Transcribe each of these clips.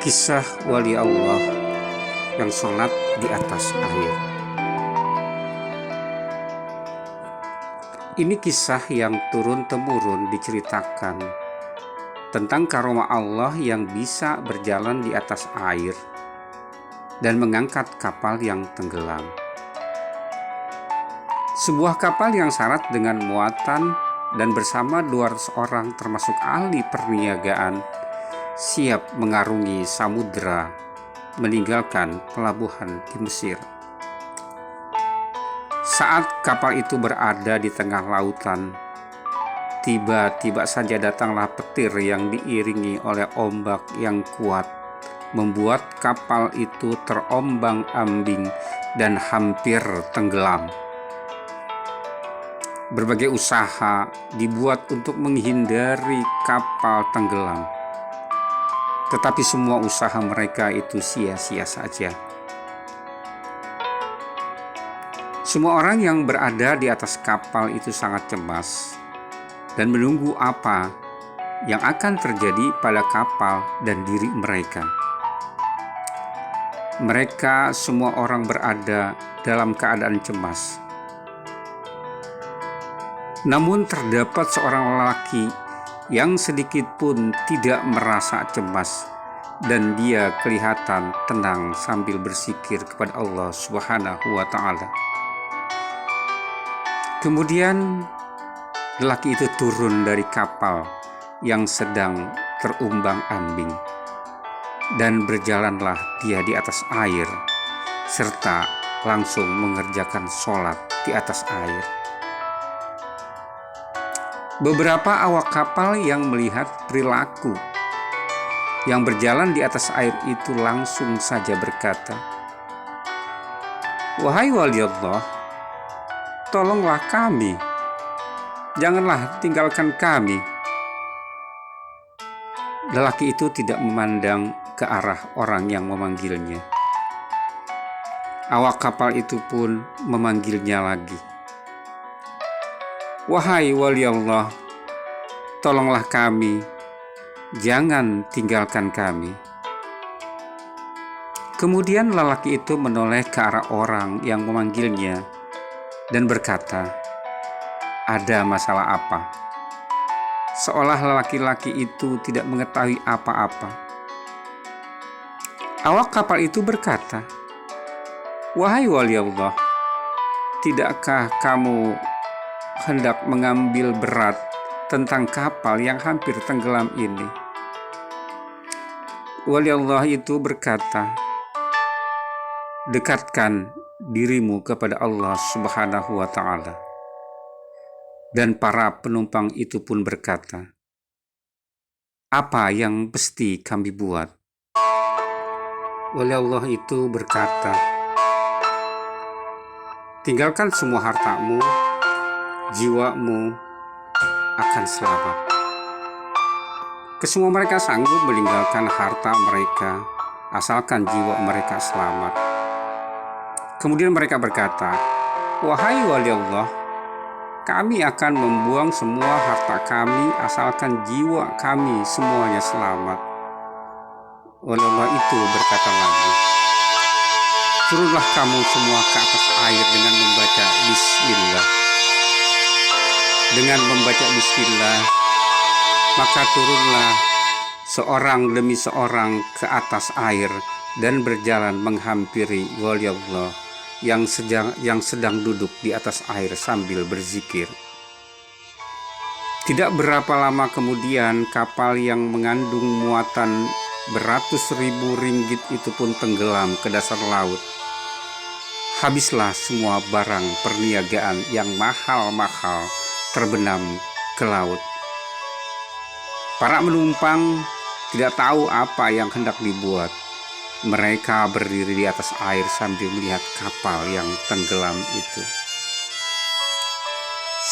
Kisah wali Allah yang sholat di atas air. Ini kisah yang turun-temurun diceritakan tentang karomah Allah yang bisa berjalan di atas air dan mengangkat kapal yang tenggelam. Sebuah kapal yang syarat dengan muatan dan bersama 200 orang termasuk ahli perniagaan siap mengarungi samudera meninggalkan pelabuhan di Mesir. Saat kapal itu berada di tengah lautan, tiba-tiba saja datanglah petir yang diiringi oleh ombak yang kuat, membuat kapal itu terombang-ambing dan hampir tenggelam. Berbagai usaha dibuat untuk menghindari kapal tenggelam, tetapi semua usaha mereka itu sia-sia saja. Semua orang yang berada di atas kapal itu sangat cemas dan menunggu apa yang akan terjadi pada kapal dan diri mereka. Mereka semua orang berada dalam keadaan cemas. Namun terdapat seorang lelaki yang sedikit pun tidak merasa cemas, dan dia kelihatan tenang sambil berzikir kepada Allah Subhanahu wa Ta'ala. Kemudian lelaki itu turun dari kapal yang sedang terumbang-ambing, dan berjalanlah dia di atas air serta langsung mengerjakan sholat di atas air. Beberapa awak kapal yang melihat perilaku yang berjalan di atas air itu langsung saja berkata, "Wahai wali Allah, tolonglah kami, janganlah tinggalkan kami." Lelaki itu tidak memandang ke arah orang yang memanggilnya. Awak kapal itu pun memanggilnya lagi, "Wahai wali Allah, tolonglah kami, jangan tinggalkan kami." Kemudian lelaki itu menoleh ke arah orang yang memanggilnya dan berkata, "Ada masalah apa?" Seolah lelaki-laki itu tidak mengetahui apa-apa. Awak kapal itu berkata, "Wahai wali Allah, tidakkah kamu hendak mengambil berat tentang kapal yang hampir tenggelam ini?" Wali Allah itu berkata, "Dekatkan dirimu kepada Allah Subhanahu wa Ta'ala." Dan para penumpang itu pun berkata, "Apa yang mesti kami buat?" Wali Allah itu berkata, "Tinggalkan semua hartamu, jiwamu akan selamat." Kesemua mereka sanggup meninggalkan harta mereka asalkan jiwa mereka selamat. Kemudian mereka berkata, "Wahai wali Allah, kami akan membuang semua harta kami asalkan jiwa kami semuanya selamat." Wali Allah itu berkata lagi, "Turunlah kamu semua ke atas air dengan membaca Bismillah." Dengan membaca Bismillah, maka turunlah seorang demi seorang ke atas air dan berjalan menghampiri wali Allah yang sedang duduk di atas air sambil berzikir. Tidak berapa lama kemudian, kapal yang mengandung muatan beratus ribu ringgit itu pun tenggelam ke dasar laut. Habislah semua barang perniagaan yang mahal-mahal terbenam ke laut. Para penumpang tidak tahu apa yang hendak dibuat. Mereka berdiri di atas air sambil melihat kapal yang tenggelam itu.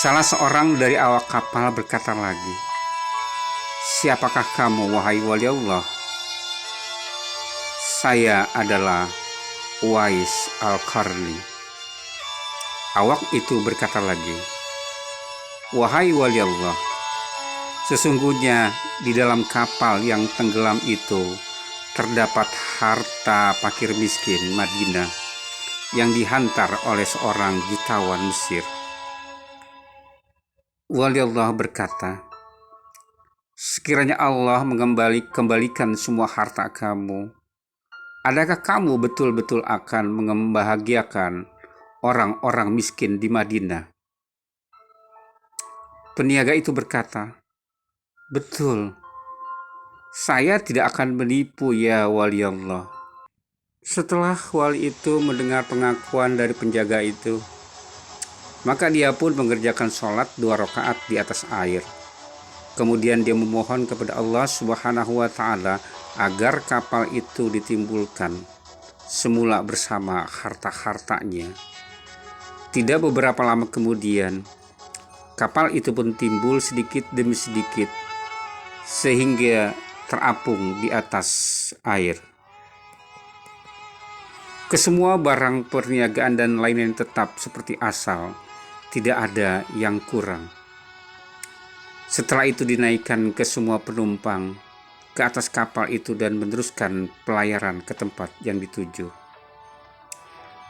Salah seorang dari awak kapal berkata lagi, "Siapakah kamu, wahai wali Allah?" "Saya adalah Uwais Al-Qarni." Awak itu berkata lagi, "Wahai wali Allah, sesungguhnya di dalam kapal yang tenggelam itu terdapat harta fakir miskin Madinah yang dihantar oleh seorang jutawan Mesir. Wali Allah berkata, sekiranya Allah kembalikan semua harta kamu, adakah kamu betul-betul akan membahagiakan orang-orang miskin di Madinah? Peniaga itu berkata, betul, saya tidak akan menipu ya wali Allah. Setelah wali itu mendengar pengakuan dari penjaga itu, maka dia pun mengerjakan sholat 2 rakaat di atas air. Kemudian dia memohon kepada Allah Subhanahu wa Ta'ala agar kapal itu ditimbulkan semula bersama harta-hartanya. Tidak beberapa lama kemudian, kapal itu pun timbul sedikit demi sedikit sehingga terapung di atas air. Kesemua barang perniagaan dan lain-lain tetap seperti asal, tidak ada yang kurang. Setelah itu dinaikkan ke semua penumpang ke atas kapal itu dan meneruskan pelayaran ke tempat yang dituju.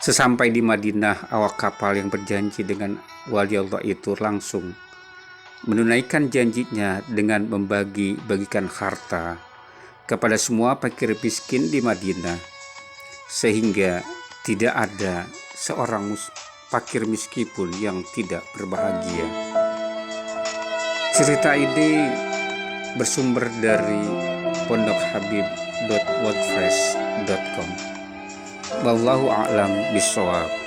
Sesampai di Madinah, awak kapal yang berjanji dengan wali Allah itu langsung menunaikan janjinya dengan membagi-bagikan harta kepada semua fakir miskin di Madinah, sehingga tidak ada seorang fakir miskin pun yang tidak berbahagia. Cerita ini bersumber dari pondokhabib.wordpress.com. Wallahu a'lam bishawab.